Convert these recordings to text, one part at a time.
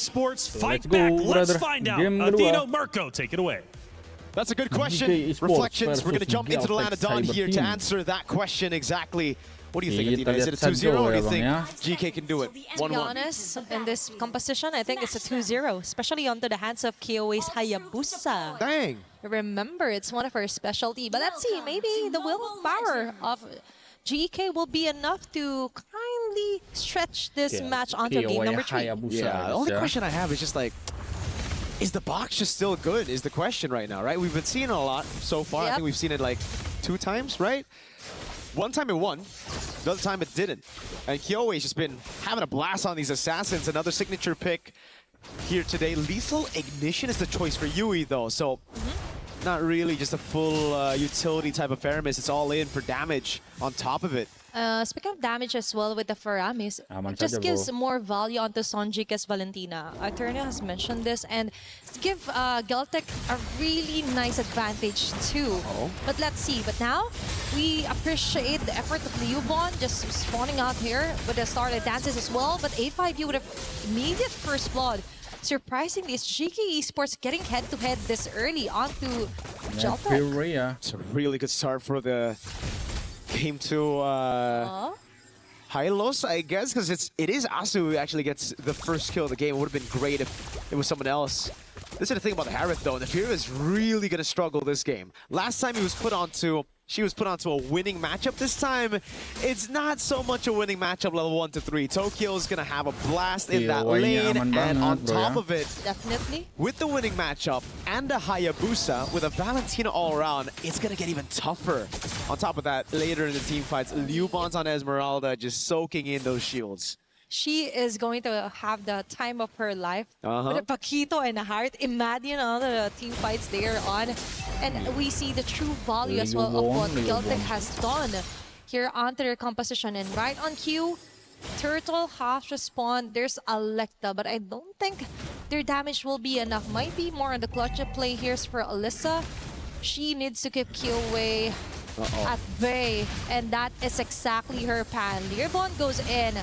Sports fight Let's back. go, Let's brother. find out. Game Atheno kedua. Marco, take it away. That's a good question. Geekay Esports Reflections. We're going to versus jump into the land of Dawn Geltek here to Cyber answer that question exactly. What do you think, Kita Athena? Is lihat it a 2-0 or do you Bang, think ya. GK can do it? To be 1-1. honest, in this composition, I think it's a 2-0, especially onto the hands of Kioway's Hayabusa. Dang. Remember, it's one of our specialty. But let's see, maybe the willpower of GK will be enough to kindly stretch this match onto game number 3. Hayabusa, Yeah, the only ya. question I have is just like, is the box just still good is the question right now, right? We've been seeing it a lot so far. I Yep. think we've seen it like 2 times, right? One time it won, the other time it didn't. And Kioway's just been having a blast on these assassins. Another signature pick here today. Lethal Ignition is the choice for Yui though, so not really just a full utility type of Faramis. It's all in for damage on top of it. Speaking of damage as well with the Faramis, Aman it just saja, gives bro. more value onto Sonjika's Valentina. Eternia has mentioned this, and give Geltek a really nice advantage too. But let's see. But now, we appreciate the effort of Liubon just spawning out here with the started dances as well. But A5U would have immediate first blood. Surprisingly, is Geekay Esports getting head-to-head this early onto Geltek. Furia. It's a really good start for the game to Hylos, I guess, because it is Asu who actually gets the first kill of the game. It would have been great if it was someone else. This is the thing about the Harith though, and the Fury is really gonna struggle this game. Last time she was put onto a winning matchup. This time, it's not so much a winning matchup level 1 to 3. Tokio's gonna have a blast in that Kioway-nya lane, aman and banget, on bro, top ya. of it, Definitely. with the winning matchup and a Hayabusa with a Valentina all around, it's gonna get even tougher. On top of that, later in the team fights, Liubon's on Esmeralda just soaking in those shields. She is going to have the time of her life with a Paquito and a heart. Imagine all the team fights there on. And we see the true value as well of what Geltek has done here onto their composition. And right on cue, Turtle has respawned. There's Alecta, but I don't think their damage will be enough. Might be more on the clutch play here for Alyssa. She needs to keep Kioway at bay, and that is exactly her plan. Lirbon goes in.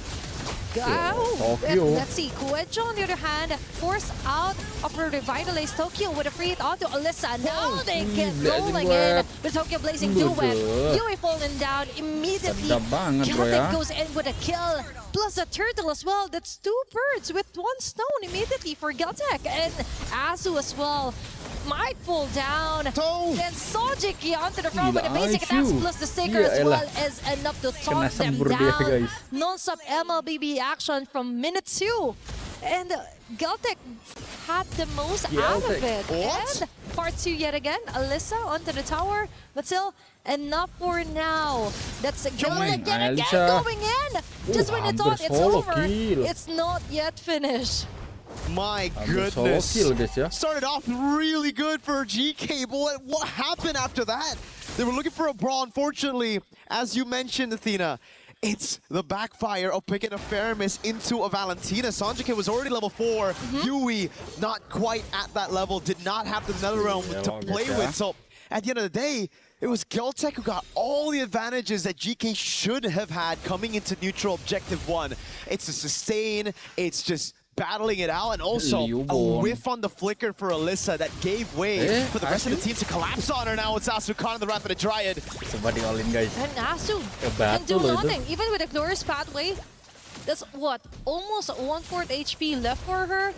Tokio. Let's see, Kuwejo on the other hand, forced out of her revitalized Tokio with a free hit onto Alyssa. Now they get rolling in with Tokio blazing duet. Yui falling down immediately. Sedap banget, bro, ya. Geltek goes in with a kill, plus a turtle as well. That's 2 birds with 1 stone immediately for Geltek. And Asu as well might fall down. Then Sojiki onto the front with a basic attacks plus the sticker as well is enough to taunt them sambur dia, down. guys. Non-stop MLBB action from minute 2. And Geltek had the most out of it. What? And part 2 yet again. Alyssa onto the tower. But still, enough for now. That's Geltek again Alyssa. going in. Just when you hampir thought it's solo over, kill. it's not yet finished. My Hampir solo goodness. kill, guys, ya. Started off really good for GK, but what happened after that? They were looking for a brawl. Unfortunately, as you mentioned, Athena, it's the backfire of picking a Faramis into a Valentina. Sonjika was already level 4. Yui, not quite at that level, did not have the Netherrealm to play with. So at the end of the day, it was Geltek who got all the advantages that GK should have had coming into neutral objective 1. It's a sustain, it's just battling it out, and also a whiff on the flicker for Alyssa that gave way for the rest of the team to collapse on her. Now it's Asukan and the Rapid Dryad. Somebody all in, guys. And Asu bad can do tuloy nothing. Even with a glorious pathway, that's what, almost 1/4 HP left for her.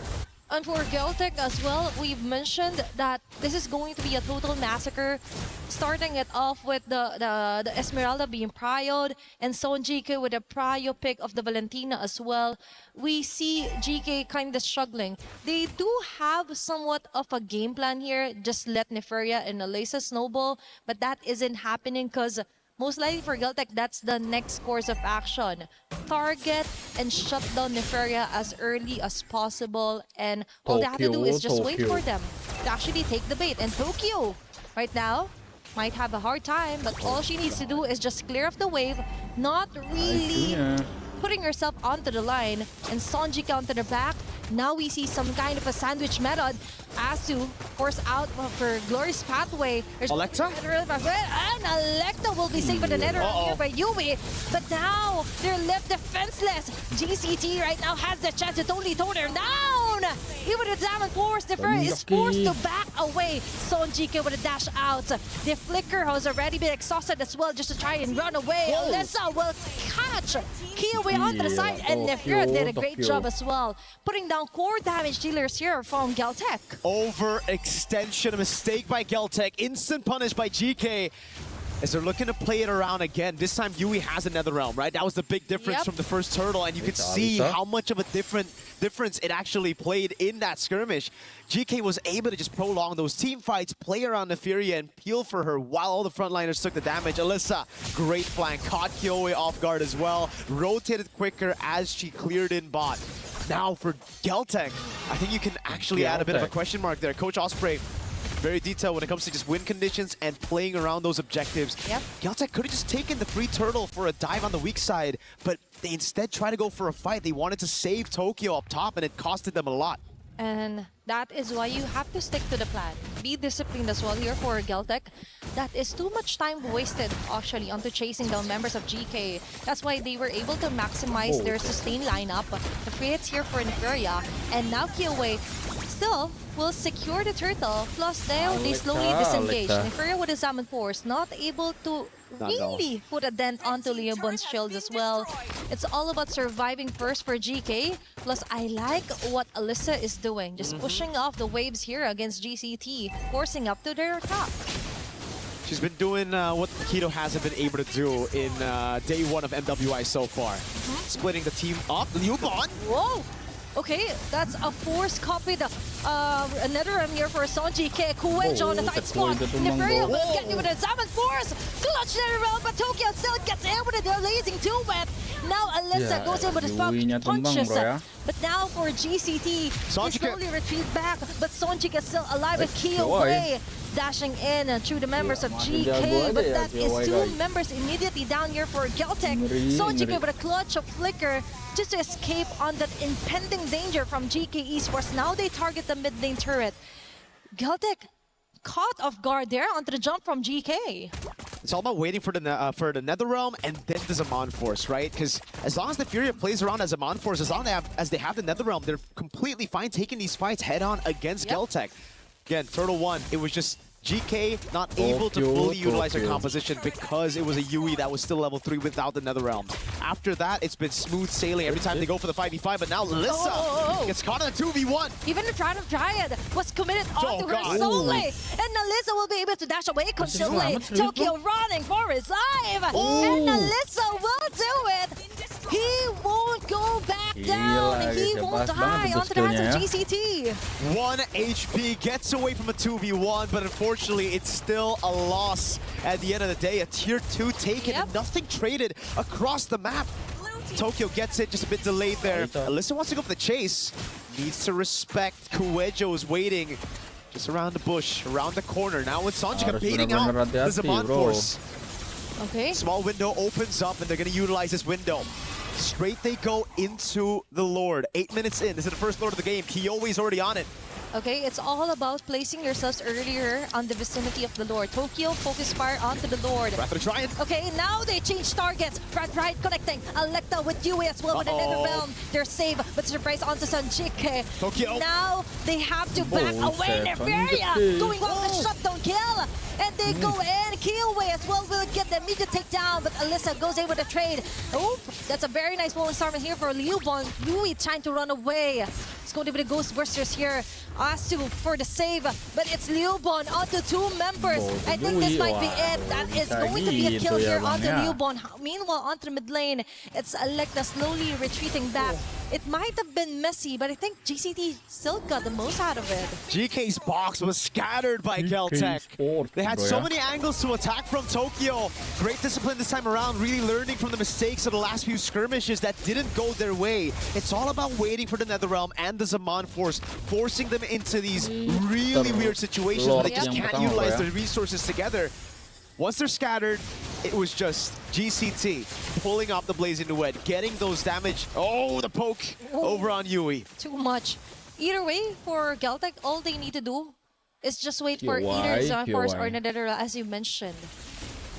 And for Geltek as well, we've mentioned that this is going to be a total massacre. Starting it off with the Esmeralda being prioed, and Sonjika with a prio pick of the Valentina as well. We see GK kind of struggling. They do have somewhat of a game plan here. Just let Neferia and Alyssa snowball, but that isn't happening because most likely for Geltek, that's the next course of action. Target and shut down Neferia as early as possible, and all they have to do is just wait for them to actually take the bait. And Tokio, right now, might have a hard time, but all she needs to do is just clear off the wave, not really putting herself onto the line, and Sonjika onto the back. Now we see some kind of a sandwich method. Asu forced out of her glorious pathway. There's Alecta? And Alecta will be saved with the nether here by Yui. But now they're left defenseless. GCT right now has the chance to totally tone her down. Even the Diamond Force, the Fairy is forced to back away. Son Geekay with a dash out. The Flicker has already been exhausted as well just to try and run away. Alyssa will catch Kioway onto the side, and Nefira did a great job as well, putting down core damage dealers here from Geltek. Overextension, a mistake by Geltek, instant punish by GK. As they're looking to play it around again. This time Yui has another realm, right? That was the big difference from the first turtle, and you could see how much of a difference it actually played in that skirmish. GK was able to just prolong those team fights, play around Neferia and peel for her while all the frontliners took the damage. Alyssa, great flank, caught Kioway off guard as well, rotated quicker as she cleared in bot. Now for Geltek, I think you can actually add a bit of a question mark there. Coach Osprey, very detailed when it comes to just win conditions and playing around those objectives. Geltek could have just taken the free turtle for a dive on the weak side, but they instead tried to go for a fight. They wanted to save Tokio up top, and it costed them a lot. And that is why you have to stick to the plan. Be disciplined as well here for Geltek. That is too much time wasted actually onto chasing down members of GK. That's why they were able to maximize their sustain lineup. The free hits here for Neferia, and now Kioway still will secure the turtle, plus they slowly disengage. Neferia with his Diamond Force, not able to really put a dent onto Leobon's shield as well. It's all about surviving first for GK, plus I like what Alyssa is doing, just pushing off the waves here against GCT, forcing up to their top. She's been doing what Keto hasn't been able to do in day one of MWI so far. Splitting the team up. Leobon! Whoa! Okay, that's a force copied. Another room here for Son Geekay. Kuwejo on the tight spot. Neferia will get you with a Diamond Force. Clutch there around, but Tokio still gets in with a blazing duet. Now Alyssa goes in with his punches. But now for GCT, he slowly retreat back, but Son Geekay is still alive with Kioway dashing in through the members of GK, but that is two members immediately down here for Geltek. Son Geekay with a clutch of Flicker just to escape on that impending danger from GK Esports. Now they target the mid lane turret. Geltek caught off guard there onto the jump from GK. It's all about waiting for the Netherrealm and then the Zaman Force, right? Because as long as the Furia plays around as Zaman Force, as long as they have the Netherrealm, they're completely fine taking these fights head-on against Geltek. Again, Turtle 1, it was just GK not able to fully utilize their composition because it was a Yui that was still level 3 without the Netherrealm. After that, it's been smooth sailing every time they go for the 5v5, but now Alyssa gets caught in a 2v1. Even the Triad of Dryad was committed onto her solely, and Alyssa will be able to dash away completely. Tokio running for his life, and Alyssa will do it. He won't go back down. He won't die onto the hands of GCT. 1 HP gets away from a 2v1, but unfortunately, it's still a loss at the end of the day. A tier 2 taken and nothing traded across the map. Tokio gets it, just a bit delayed there. Alyssa wants to go for the chase. Needs to respect. Kuwejo is waiting just around the bush, around the corner. Now with Sanjika baiting out the Zaman Force. Okay. Small window opens up, and they're going to utilize this window. Straight they go into the Lord. 8 minutes in. This is the first Lord of the game. Kioway's already on it. Okay, it's all about placing yourselves earlier on the vicinity of the Lord. Tokio, focus fire onto the Lord. Rapid trying. Okay, now they change targets. Right connecting. Electa with Yui as well with another realm. They're safe, but surprise onto Sanjike. Tokio. Now they have to back away. Neferia going off the shutdown kill. And they go in. Kioway as well will get the immediate takedown, but Alyssa goes in with a trade. Oh, that's a very nice rolling star here for Leobon. Yui trying to run away. It's going to be the Ghostbusters here. Asu for the save, but it's Leobon onto 2 members. I think this might be it. That is going to be a kill here onto Leobon. Meanwhile, onto the mid lane, it's Electa slowly retreating back. It might have been messy, but I think GCT still got the most out of it. GK's box was scattered by Geltek. They had so many angles to attack from Tokio. Great discipline this time around, really learning from the mistakes of the last few skirmishes that didn't go their way. It's all about waiting for the Netherrealm and the Zaman Force, forcing them into these really weird situations where they just can't utilize their resources together. Once they're scattered, it was just GCT pulling up the Blazing Duet, getting those damage. Oh, the poke over on Yui. Too much. Either way, for Geltek, all they need to do is just wait for either Zaman Force or Netherrealm, as you mentioned.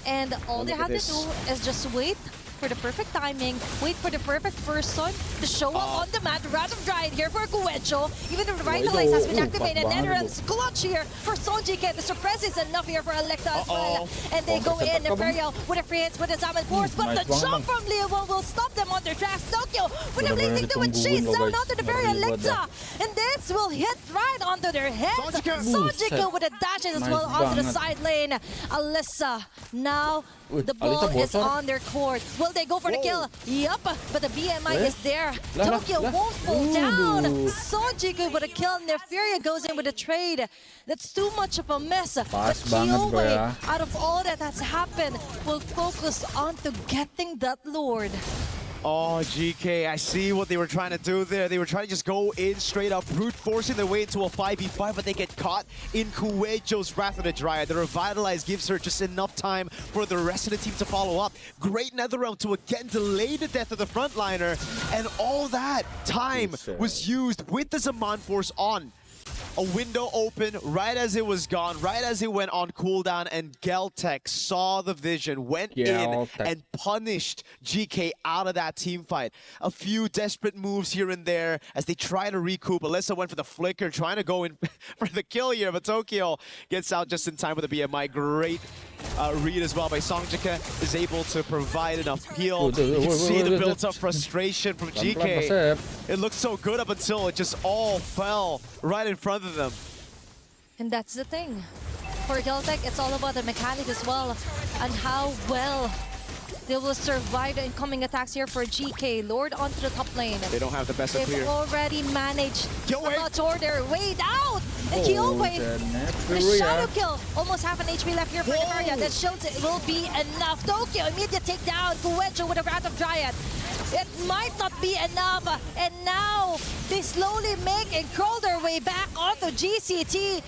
And all they have to do is just wait for the perfect timing, wait for the perfect person to show up on the mat. Random Giant here for Kuwejo. Even the Revitalize has been activated. Netherlands clutch here for Sonjike. The suppress is enough here for Electa as well. And they go in, Imperial with a free hits with the Zaman Force, but the jump from Leo will stop them on their tracks. Tokio with a blazing to and chase down onto the very Electa. And this will hit right onto their heads. Sonjike with a dashes as well onto the side lane. Alyssa, now the ball is on their court. Will they go for the kill? Yup, but the BMI is there. Tokyo won't fall down. Sonjike with a kill. Neferia goes in with a trade. That's too much of a mess. But Kioway, out of all that has happened, will focus on to getting that Lord. Oh, GK, I see what they were trying to do there. They were trying to just go in straight up, brute forcing their way into a 5v5, but they get caught in Kuwejo's Wrath of the Dryad. The Revitalize gives her just enough time for the rest of the team to follow up. Great Netherrealm to again delay the death of the frontliner, and all that time was used with the Zaman Force on. A window open right as it was gone, right as it went on cooldown, and Geltek saw the vision, went in and punished GK out of that team fight. A few desperate moves here and there as they try to recoup. Alyssa went for the flicker, trying to go in for the kill here, but Tokyo gets out just in time with the BMI. Great read as well by Songjika, is able to provide enough heal. You can see the built-up frustration from GK. It looked so good up until it just all fell right in front of them. And that's the thing. For Geltek, it's all about the mechanic as well, and how well they will survive the incoming attacks here for GK. Lord onto the top lane. They don't have the best of clear. They've already managed to tore their way down. And Kioway, the shadow kill. Almost half an HP left here for Neferia. That shows it will be enough. Tokyo, immediate takedown. Kuwejo with a Wrath of Dryad. It might not be enough. And now they slowly make and crawl their way back onto GCT.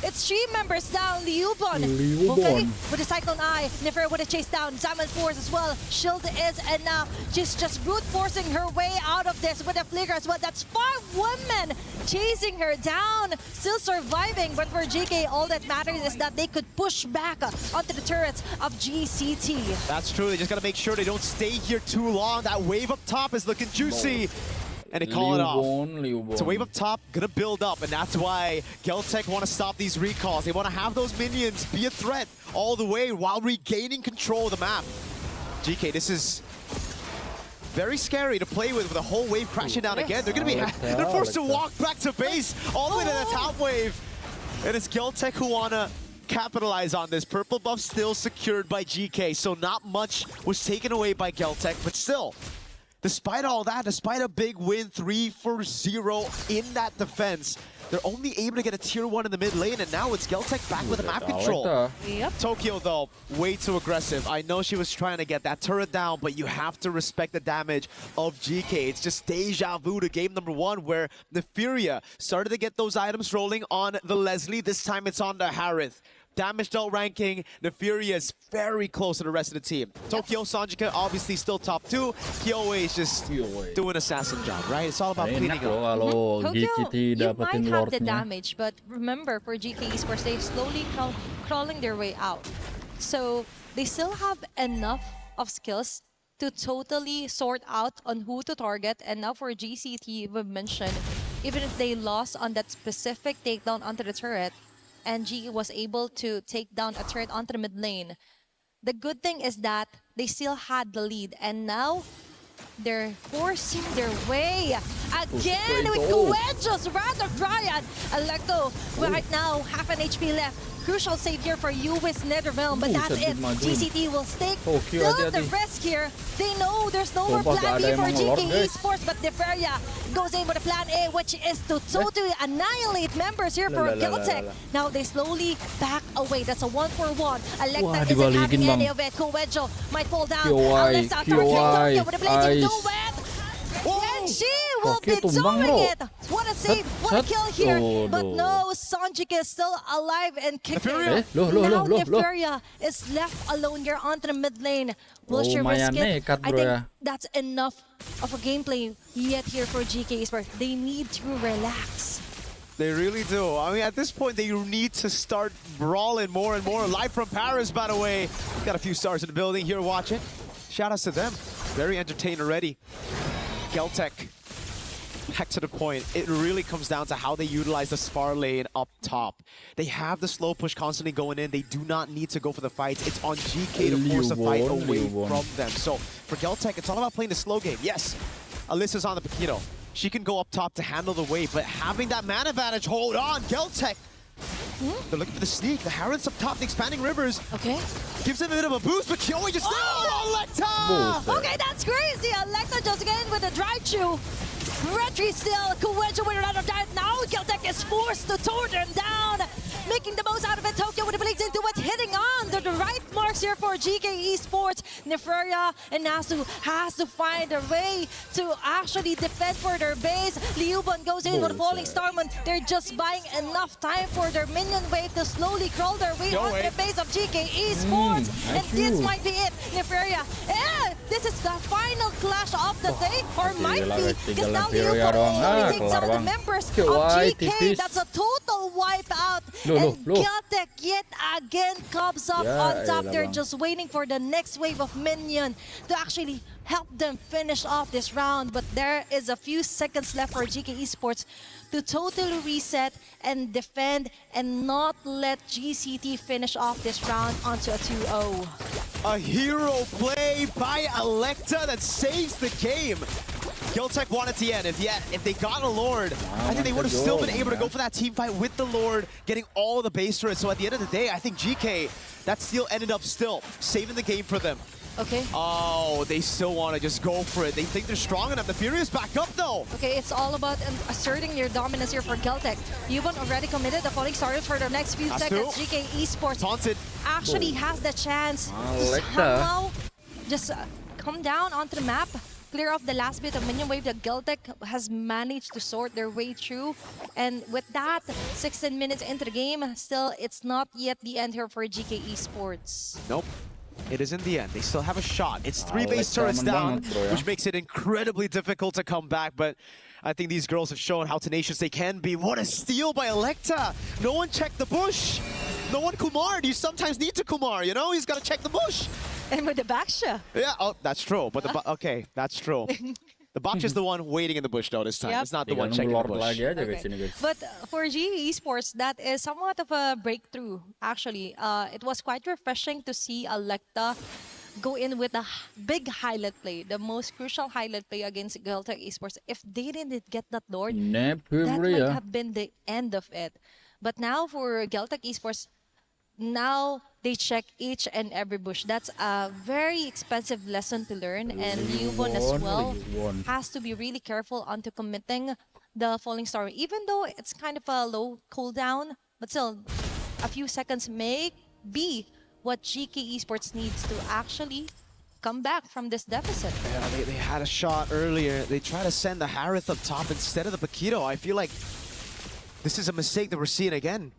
It's 3 members down. Liubon. Okay, with the Cyclone Eye. Nefer with a chase down. Zaman Force as well. Shield is enough. She's just brute forcing her way out of this with a flicker as well. That's 5 women chasing her down. Still surviving. But for GK, all that matters is that they could push back onto the turrets of GCT. That's true. They just got to make sure they don't stay here too long. That wave up top is looking juicy. And they call it off. So wave up top, gonna build up, and that's why Geltek want to stop these recalls. They want to have those minions be a threat all the way while regaining control of the map. GK, this is very scary to play with a whole wave crashing down again. They're gonna be they're forced to walk back to base all the way to the top wave. And it's Geltek who wanna capitalize on this. Purple buff still secured by GK, so not much was taken away by Geltek, but still. Despite all that, despite a big win, 3-0 in that defense, they're only able to get a tier 1 in the mid lane, and now it's Geltek back with the map control. Yep. Tokyo, though, way too aggressive. I know she was trying to get that turret down, but you have to respect the damage of GK. It's just deja vu to game number 1, where Neferia started to get those items rolling on the Leslie. This time it's on the Harith. Damage dealt ranking, Neferia is very close to the rest of the team. Tokyo, Sonjika, obviously still top 2. Kioway is just doing assassin job, right? It's all about cleaning up. Tokyo, you might have the damage, but remember, for GK Esports, they're slowly crawling their way out. So they still have enough of skills to totally sort out on who to target. And now for GCT, we've mentioned, even if they lost on that specific takedown onto the turret, and G was able to take down a turret onto the mid lane. The good thing is that they still had the lead, and now they're forcing their way again with Kuwejo's Wrath of Dryad. Electo right now, half an HP left. Crucial save here for US Netherrealm, but that's it. GCT will stake still the risk here. They know there's no more plan B for GK Esports, but Neferia goes in with a plan A, which is to totally annihilate members here for Geltek. Now they slowly back away. That's a 1-for-1. Electa isn't having any of it. Kuwejo might fall down. Alyssa targeting Tokyo with a blazing duet. And she will be doing it. What a save, what a kill here. But no, Sonjika is still alive and kicking. Now Neferia is left alone here onto the mid lane. Will she risk it? I think that's enough of a gameplay yet here for GK Esports. They need to relax. They really do. I mean, at this point, they need to start brawling more and more. Live from Paris, by the way. Got a few stars in the building here watching. Shout outs to them. very entertained already. Geltek, back to the point. It really comes down to how they utilize the spar lane up top. They have the slow push constantly going in. They do not need to go for the fights. It's on GK to force the fight away from them. So for Geltek, it's all about playing the slow game. Yes, Alyssa's on the Paquito. She can go up top to handle the wave, but having that man advantage, hold on, Geltek. They're looking for the sneak. The Harrods up top, the expanding rivers. Okay. Gives them a bit of a boost, but Kioway just... Oh, Electa! Okay, that's crazy. Electa just again with a drive-through. Retry still. Kuwejo with another dive. Now Geltek is forced to tore them down. Making the most out of it. Tokio with the blades into it. Hitting on the right marks here for Geekay Esports. Neferia and Nasu has to find a way to actually defend for their base. Liuban goes in with a falling Starman. They're just buying enough time for their minion wave to slowly crawl their way onto the base of Geekay Esports. And this might be it. Neferia, this is the final clash of the day. Or might be. Because now Liuban only takes out the members of GK. That's a total wipeout. And Geltek yet again comes up on top. They're just waiting for the next wave of minion to actually help them finish off this round. But there is a few seconds left for GK Esports to totally reset and defend and not let GCT finish off this round onto a 2-0. A hero play by Electa that saves the game. Geltek wanted to end. If they got a Lord, I think they would have still been able to go for that team fight with the Lord, getting all the base turrets. So at the end of the day, I think GK, that steal ended up still saving the game for them. Okay. Oh, they still want to just go for it. They think they're strong enough. The Furious back up though. Okay, it's all about asserting your dominance here for Geltek. Yuban already committed the falling stars for the next few seconds. GK Esports Taunted. actually has the chance to somehow just come down onto the map, clear off the last bit of minion wave that Geltek has managed to sort their way through. And with that, 16 minutes into the game, still it's not yet the end here for GK Esports. Nope. It isn't the end. They still have a shot. It's 3 base turrets down, which makes it incredibly difficult to come back. But I think these girls have shown how tenacious they can be. What a steal by Electa. No one checked the bush. No one Kumar'd. You sometimes need to Kumar, you know? He's got to check the bush. And with the backsha. Yeah, oh, that's true. But okay, that's true. The Bach is the one waiting in the bush though this time. It's not the one checking the bush. Okay. But for GK Esports, that is somewhat of a breakthrough, actually. It was quite refreshing to see Electa go in with a big highlight play, the most crucial highlight play against Geltek Esports. If they didn't get that Lord, that might have been the end of it. But now for Geltek Esports, now they check each and every bush. That's a very expensive lesson to learn, and Liubon as well has to be really careful onto committing the falling star. Even though it's kind of a low cooldown, but still, a few seconds may be what GK Esports needs to actually come back from this deficit. Yeah, they had a shot earlier. They tried to send the Harith up top instead of the Paquito. I feel like this is a mistake that we're seeing again.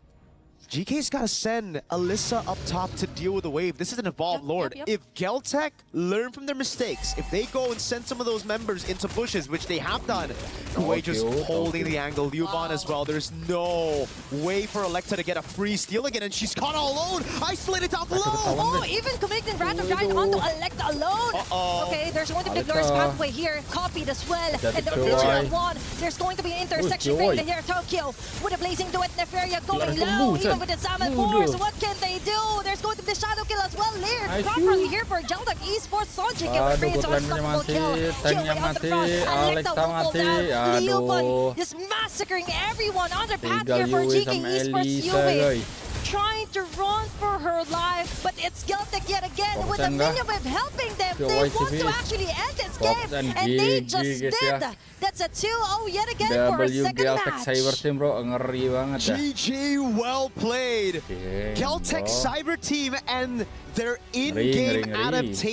GK's got to send Alyssa up top to deal with the wave. This is an evolved Lord. If Geltek learn from their mistakes, if they go and send some of those members into bushes, which they have done, Kuwejo's holding the angle, Liuban as well. There's no way for Electa to get a free steal again, and she's caught all alone, isolated down below. Oh, even committing random drive onto Electa alone. Okay, there's going to be the Glorious pathway here, copied as well. And the original one, there's going to be an intersection right here. Tokio with a blazing duet, Neferia going low, even with the Salmon Force. What can they do? There's going to be the Shadow Kill as well. Layered properly here for Geltek Esports. Sonji can create an unstoppable kill. Kioway on the front. Electa will pull down. Liuban just massacring everyone on the path here for GK Esports. Kioway trying to run for her life, but it's Geltek yet again with the minion wave helping them. They want to actually end this game, and they just did. That's a 2-0 yet again for a second match. GG, well played. Geltek Cyber Team and their in-game adaptation.